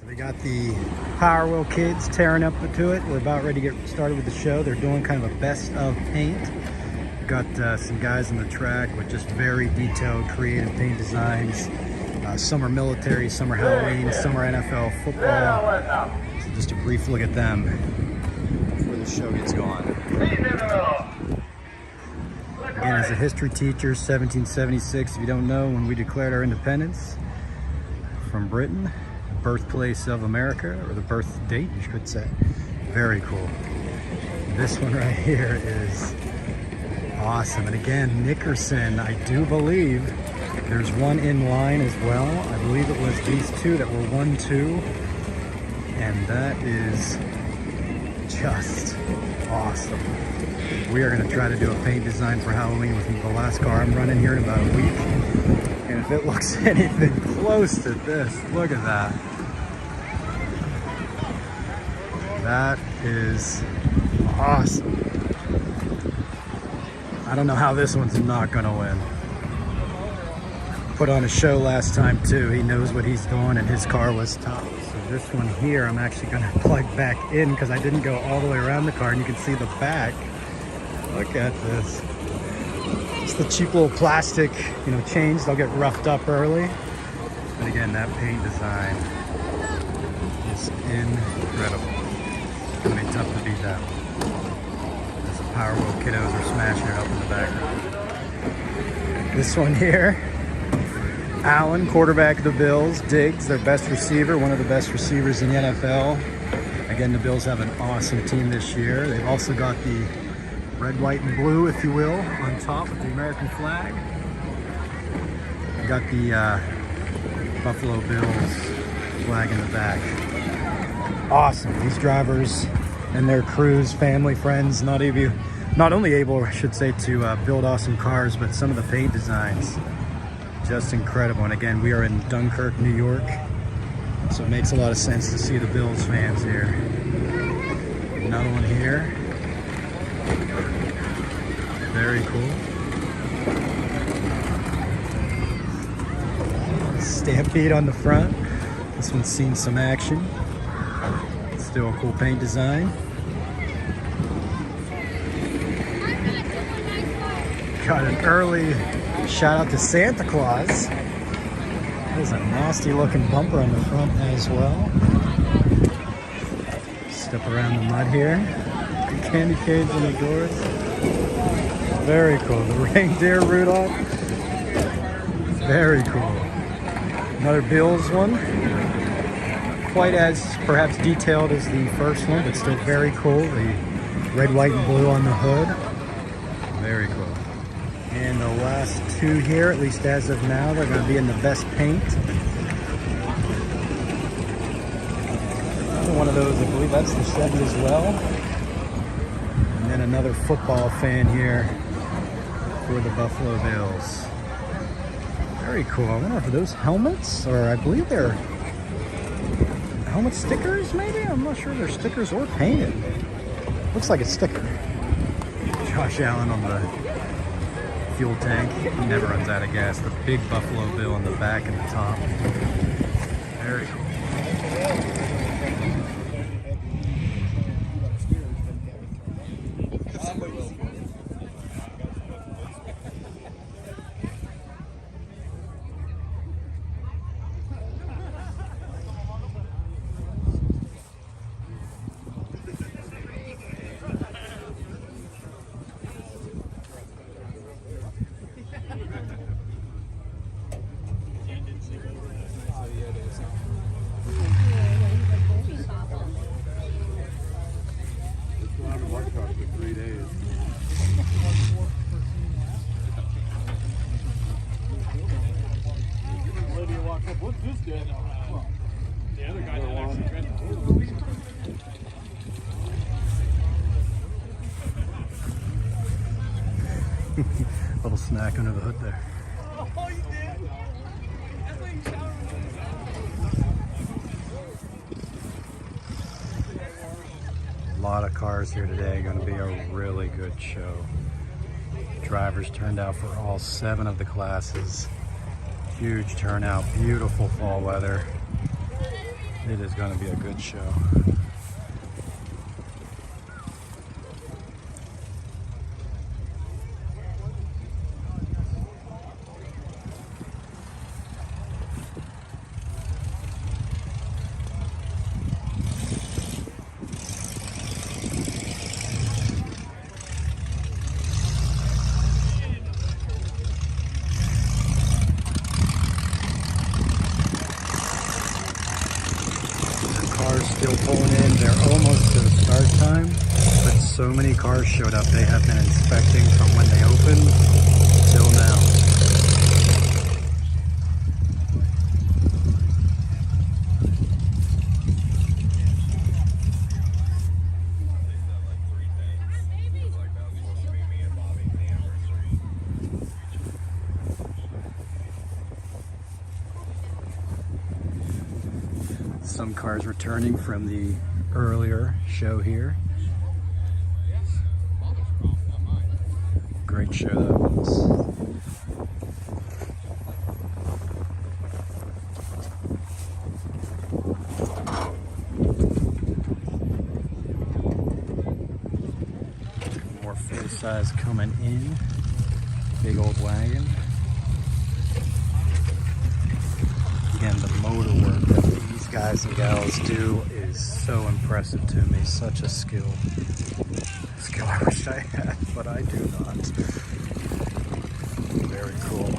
So we got the Power Wheel kids tearing up to it. We're about ready to get started with the show. They're doing kind of a best of paint. We've got some guys on the track with just very detailed, creative paint designs. Some are military, some are Halloween, some are NFL football. So just a brief look at them before the show gets going. Again, as a history teacher, 1776, if you don't know, when we declared our independence from Britain, the birthplace of America, or the birth date, you could say. Very cool. This one right here is awesome. And again, Nickerson, I do believe there's one in line as well. I believe it was these two that were 1-2. And that is just awesome. We are going to try to do a paint design for Halloween with the last car I'm running here in about a week. And if it looks anything close to this, look at that. That is awesome. I don't know how this one's not going to win. Put on a show last time too. He knows what he's doing and his car was top. So this one here, I'm actually going to plug back in because I didn't go all the way around the car, and you can see the back. Look at this. It's the cheap little plastic, chains. They'll get roughed up early. But again, that paint design is incredible. It's going to be tough to beat that one. As the Power Wheel kiddos are smashing it up in the background. This one here, Allen, quarterback of the Bills. Diggs, their best receiver, one of the best receivers in the NFL. Again, the Bills have an awesome team this year. They've also got the red, white, and blue, if you will, on top with the American flag. We got the Buffalo Bills flag in the back. Awesome. These drivers and their crews, family, friends, not only able, I should say, to build awesome cars, but some of the paint designs, just incredible. And again, we are in Dunkirk, New York, so it makes a lot of sense to see the Bills fans here. Another one here. Very cool. Stampede on the front. This one's seen some action. Still a cool paint design. Got an early shout out to Santa Claus. There's a nasty looking bumper on the front as well. Step around the mud here. Candy canes on the doors. Very cool. The reindeer Rudolph. Very cool. Another Bills one. Quite as perhaps detailed as the first one, but still very cool. The red, white, and blue on the hood. Very cool. And the last two here, at least as of now, they're going to be in the best paint. Another one of those, I believe that's the Chevy as well. And then another football fan here for the Buffalo Bills. Very cool. I wonder if those helmets, or I believe they're helmet stickers maybe? I'm not sure if they're stickers or painted. Looks like a sticker. Josh Allen on the fuel tank. He never runs out of gas. The big Buffalo Bill on the back and the top. Very cool. What's this guy? The other guy didn't actually try to. Little snack under the hood there. Oh, you did? That's why you showered. A lot of cars here today. Going to be a really good show. Drivers turned out for all 7 of the classes. Huge turnout, beautiful fall weather. It is going to be a good show. Cars still pulling in. They're almost to the start time, but so many cars showed up. They have been inspecting from when they opened till now. Some cars returning from the earlier show here. Great show that was. More full size coming in. Big old wagon. Again, the motor work that these guys and gals do is so impressive to me. Such a skill. Skill I wish I had, but I do not. Very cool.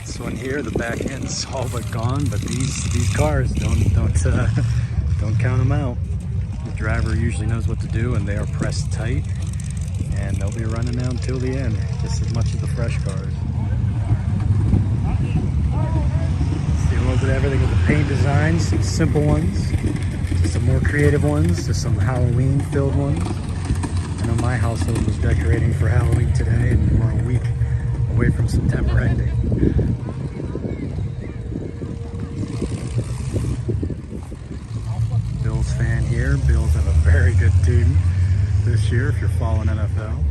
This one here, the back end's all but gone, but these cars don't count them out. The driver usually knows what to do, and they are pressed tight, and they'll be running down till the end, just as much as the fresh cars. See a little bit of everything with the paint designs, some simple ones, to some more creative ones, to some Halloween filled ones. I know my household was decorating for Halloween today, and we're a week away from September ending. Bills fan here. Bills have a very good team this year if you're following NFL.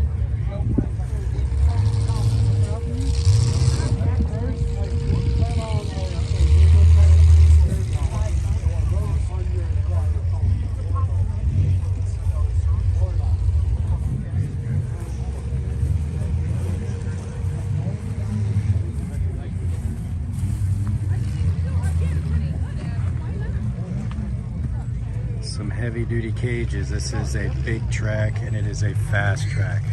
Some heavy duty cages. This is a big track and it is a fast track.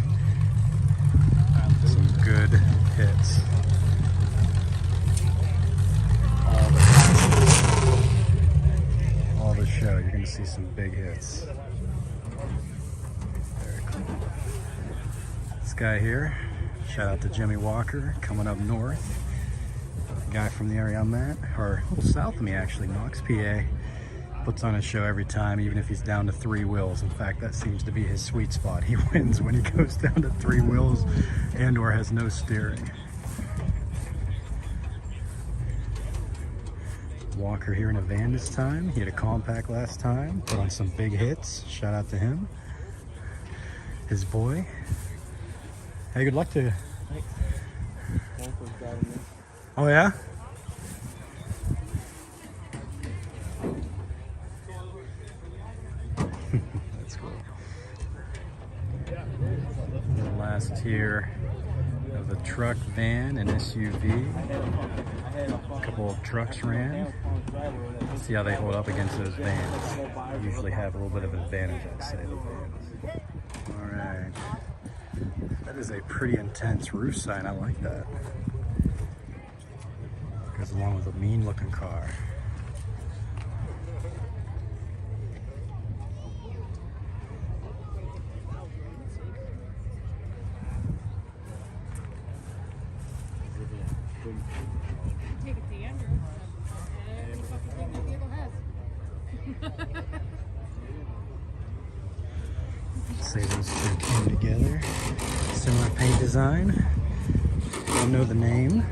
Some good hits. All the show, you're going to see some big hits. Very cool. This guy here, shout out to Jimmy Walker, coming up north. Guy from the area I'm at, or a little south of me actually, Knox, PA. Puts on a show every time, even if he's down to 3 wheels. In fact, that seems to be his sweet spot. He wins when he goes down to 3 wheels and or has no steering. Walker here in a van this time. He had a compact last time, put on some big hits. Shout out to him. His boy. Hey, good luck to you. Thanks. Oh yeah? That's cool. The last here of the truck, van, and SUV. A couple of trucks ran. See how they hold up against those vans. They usually have a little bit of an advantage, I'd say, the vans. All right. That is a pretty intense roof sign. I like that. Goes along with a mean looking car. Take it to Andrew. And fucking thing that vehicle has. Say those two came together. Similar paint design. Don't know the name.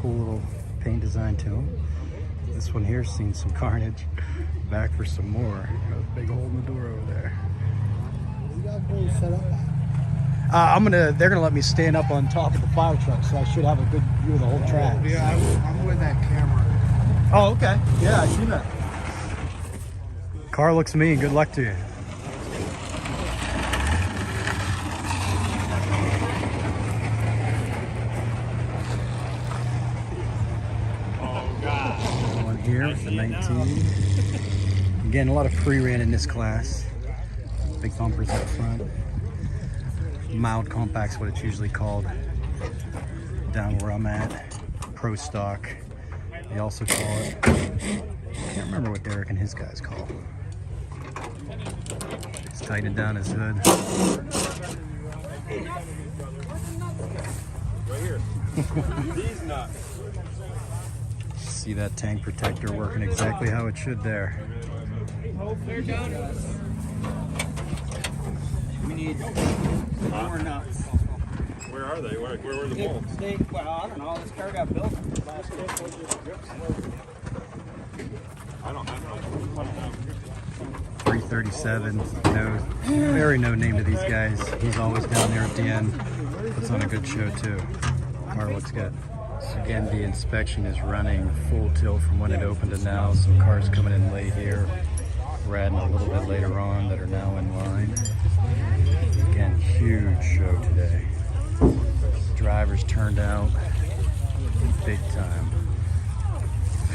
Cool little paint design to them. This one here's seen some carnage. Back for some more. Got a big hole in the door over there. You guys really set up at? They're gonna let me stand up on top of the fire truck, so I should have a good view of the whole track. Yeah, I'm with that camera. Oh, okay. Yeah, I see that. Car looks mean. Good luck to you. One here with the 19. Again, a lot of pre-ran in this class. Big bumpers up front. Mild compact's what it's usually called down where I'm at. Pro stock, they also call it. I can't remember what Derek and his guys call. He's tightening down his hood. Right here. These nuts. See that tank protector working exactly how it should there. We need more nuts. Where are they? Where were the bolts? Well, I don't know. This car got built last year. I don't have 337. No, very no name to these guys. He's always down there at the end. Puts on a good show too. Car looks good. So again, the inspection is running full tilt from when it opened to now. Some cars coming in late here. We're adding a little bit later on that are now in line. Again, huge show today. Drivers turned out big time.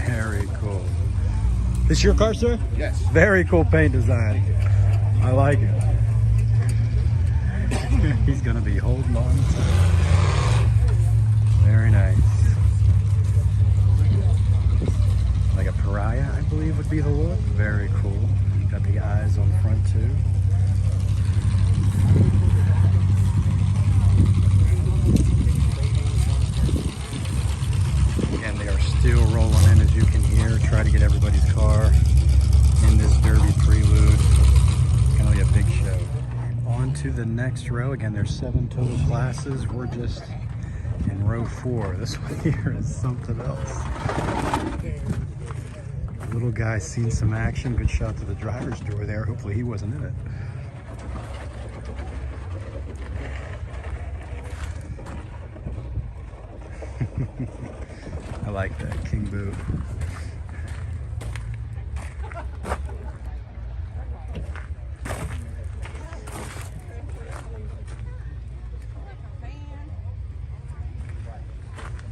Very cool. This your car, sir? Yes. Very cool paint design. I like it. He's gonna be holding on to it. Very nice. Like a Pariah, I believe would be the look. Very cool. Got the eyes on the front too. And they are still rolling in, as you can hear. Try to get everybody's car in this Derby Prelude. It's gonna be a big show. On to the next row. Again, there's 7 total classes. We're just in row 4. This one here is something else. Little guy seen some action. Good shot to the driver's door there. Hopefully he wasn't in it. I like that King Boo.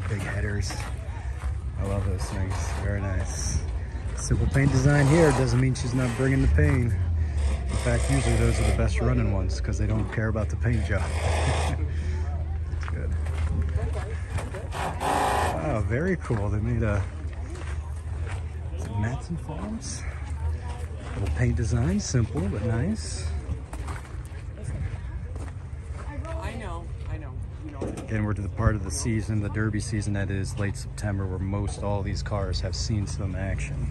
Big headers. I love those things. Very nice. Simple paint design here doesn't mean she's not bringing the pain. In fact, usually those are the best running ones because they don't care about the paint job. That's good. Wow, very cool. They made a Matson Farms. Little paint design, simple but nice. I know. Again, we're to the part of the season, the Derby season, that is late September, where most all these cars have seen some action.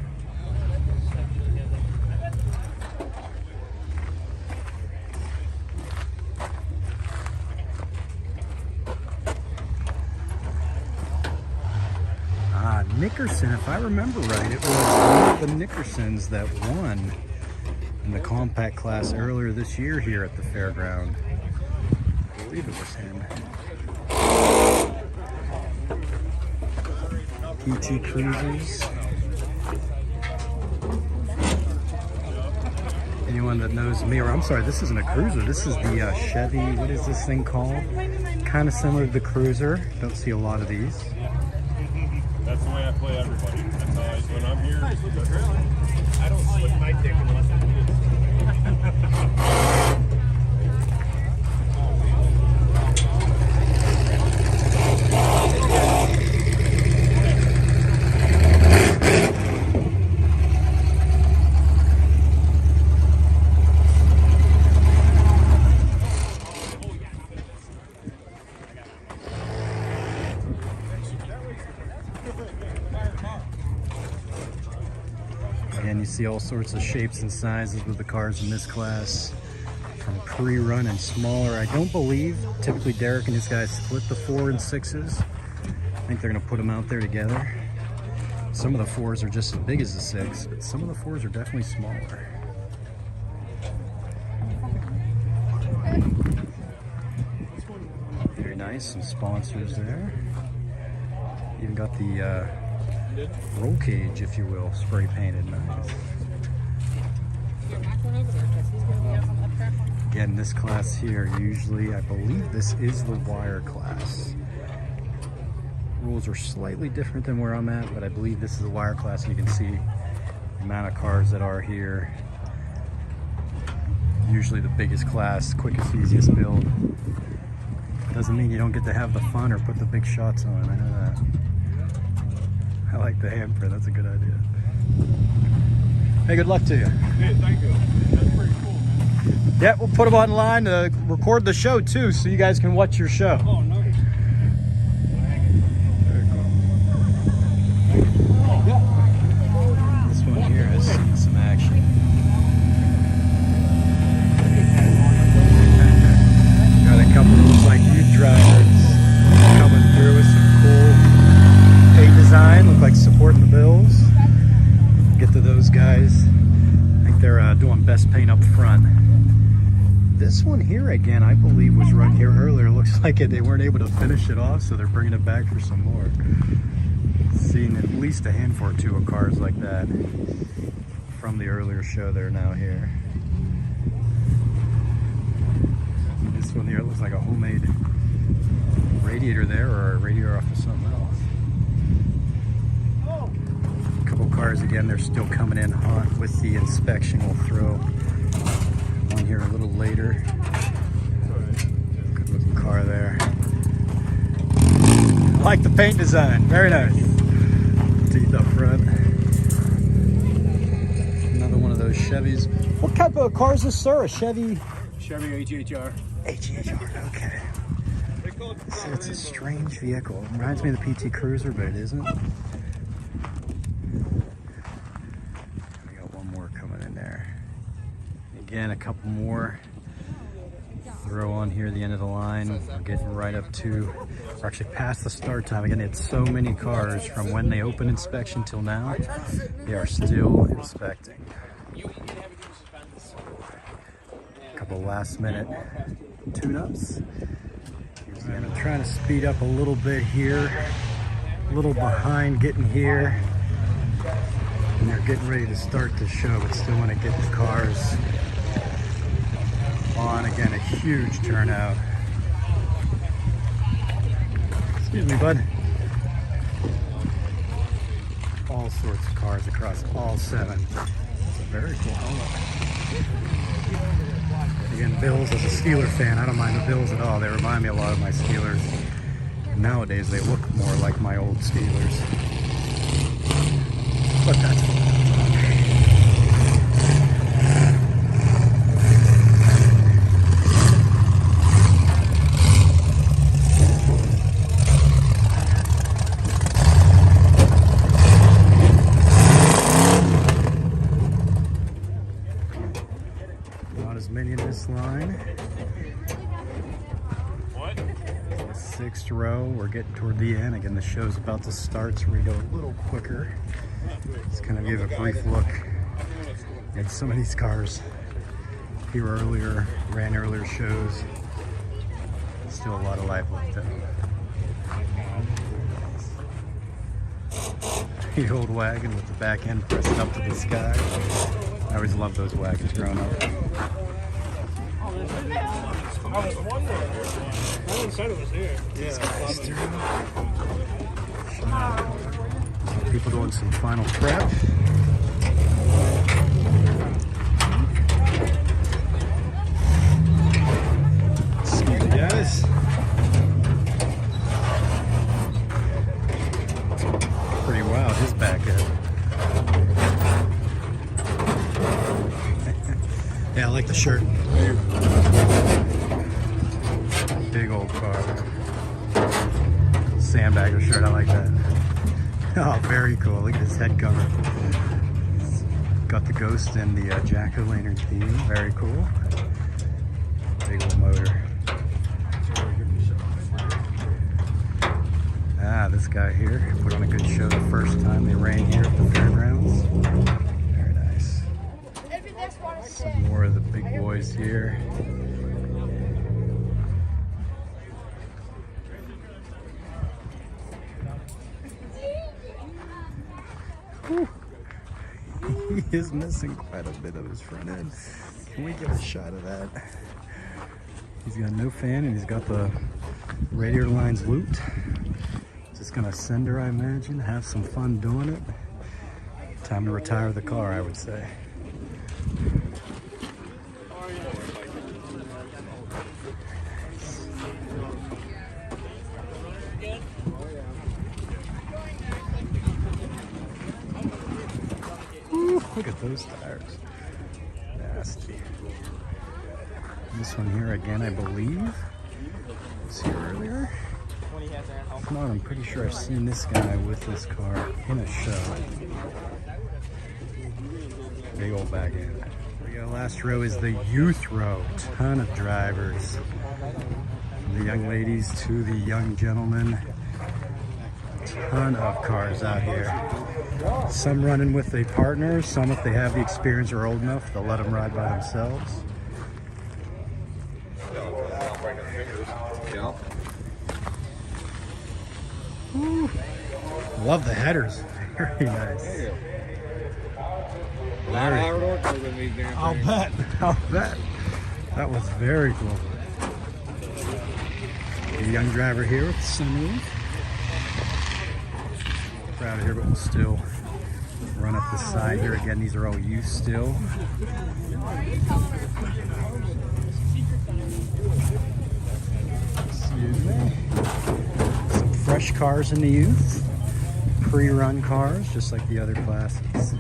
Nickerson, if I remember right, it was one of the Nickersons that won in the compact class earlier this year here at the fairground. I believe it was him. PT Cruisers. Anyone that knows me, or I'm sorry, this isn't a Cruiser. This is the Chevy, what is this thing called? Kind of similar to the Cruiser. Don't see a lot of these. That's the way I play everybody. That's how when I'm here, I don't slip my dick unless I need And you see all sorts of shapes and sizes with the cars in this class, from pre-run and smaller. I don't believe, typically Derek and his guys split the 4 and 6s. I think they're gonna put them out there together. Some of the 4s are just as big as the 6, but some of the 4s are definitely smaller. Very nice, some sponsors there. Even got the roll cage, if you will, spray painted. Nice. Again, this class here, usually, I believe this is the wire class. Rules are slightly different than where I'm at, but I believe this is a wire class. You can see the amount of cars that are here. Usually the biggest class, quickest, easiest build. Doesn't mean you don't get to have the fun or put the big shots on, I know that. I like the handprint, that's a good idea. Hey, good luck to you. Hey, thank you. That's pretty cool, man. Yeah, we'll put them online to record the show too, so you guys can watch your show. Oh, nice. This one here has seen some action. Got a couple of looks like youth drivers coming through with some cool paint design, look like supporting the Bills. Get to those guys. I think they're doing best paint up front. This one here again, I believe was run here earlier. Looks like they weren't able to finish it off, so they're bringing it back for some more. Seen at least a handful or two of cars like that from the earlier show. They're now here. This one here looks like a homemade radiator there, or a radiator off of something else. A couple cars again, they're still coming in hot with the inspection. We'll throw one here a little later. Good looking car there. I like the paint design, very nice. Teeth up front. Another one of those Chevys. What type of car is this, sir? A Chevy? Chevy HHR. HHR, okay. So it's a strange vehicle. It reminds me of the PT Cruiser, but it isn't. We got one more coming in there. Again, a couple more. Throw on here at the end of the line. We're getting right up to, we're actually past the start time. Again, it's so many cars from when they open inspection till now. They are still inspecting. A couple last minute tune-ups. And I'm trying to speed up a little bit here. A little behind getting here. And they're getting ready to start the show, but still want to get the cars on. Again, a huge turnout. Excuse me, bud. All sorts of cars across all 7. It's a very cool helmet. Again, Bills, as a Steeler fan, I don't mind the Bills at all. They remind me a lot of my Steelers. Nowadays, they look more like my old Steelers. But that's fun. Many in this line. What? The 6th row. We're getting toward the end. Again, the show's about to start, so we go a little quicker. Just kind of give a brief look at some of these cars here earlier, ran earlier shows. Still a lot of life left in them. The old wagon with the back end pressed up to the sky. I always loved those wagons growing up. I was wondering. No one said it was here. Yeah. People doing some final prep. Excuse me, guys. Pretty wild, his back end. Yeah, I like the shirt. Big old car. Sandbagger shirt, I like that. Oh, very cool. Look at his head cover. Got the ghost and the jack-o'-lantern theme. Very cool. Big old motor. Ah, this guy here put on a good show the first time they ran here at the fairgrounds. Very nice. Some more of the big boys here. Whew. He is missing quite a bit of his front end. Can we get a shot of that? He's got no fan and he's got the radiator lines looped. Just gonna send her, I imagine, have some fun doing it. Time to retire the car, I would say. Ooh, look at those tires. Nasty. This one here again, I believe, was here earlier. If not, I'm pretty sure I've seen this guy with this car in a show. Big old back end. We got last row is the youth row. Ton of drivers. From the young ladies to the young gentlemen. Ton of cars out here. Some running with a partner, some if they have the experience or old enough, they'll let them ride by themselves. Woo. Love the headers. Very nice. I'll bet. I'll bet. That was very cool. A young driver here with sunroof. Proud of here, but we'll still run up the side here. Again, these are all youth still. Excuse me. Some fresh cars in the youth. Pre-run cars, just like the other classes.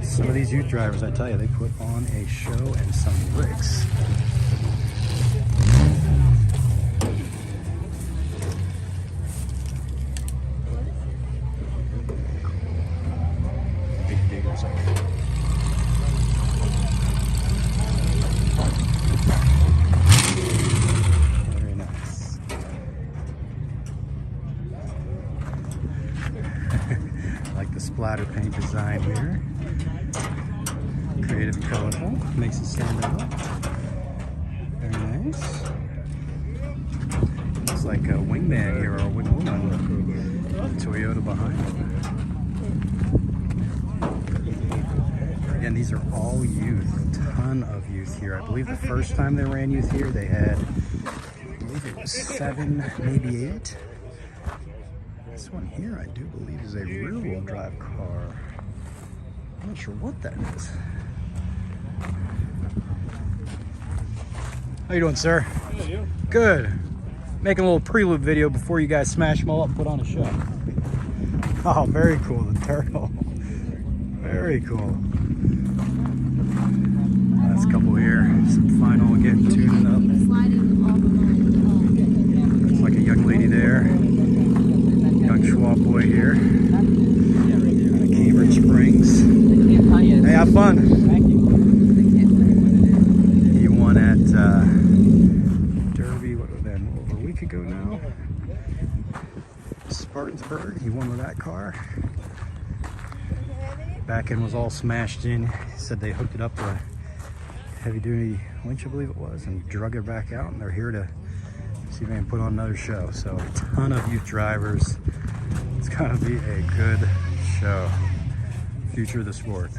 Some of these youth drivers, I tell you, they put on a show and some licks. Big diggers up here. Very nice. Like the splatter paint design here. Creative and colorful, makes it stand out. Very nice. Looks like a wingman here or a wingwoman. Toyota behind it. Again, these are all youth. Ton of youth here. I believe the first time they ran youth here, they had, I believe it was 7, maybe 8. This one here, I do believe, is a rear-wheel drive car. I'm not sure what that is. How you doing, sir? Good, you? Good. Making a little prelude video before you guys smash them all up and put on a show. Oh, very cool, the turtle. Very cool. Last couple here. Some final again, tuning up. Looks like a young lady there. Young Schwab boy here. Cambridge Springs. Hey, have fun. He won at Derby, what was that, over a week ago now? Spartansburg, he won with that car. Back end was all smashed in. He said they hooked it up to a heavy duty winch, I believe it was, and drug it back out, and they're here to see if they can put on another show. So a ton of youth drivers. It's gonna be a good show. Future of the sport.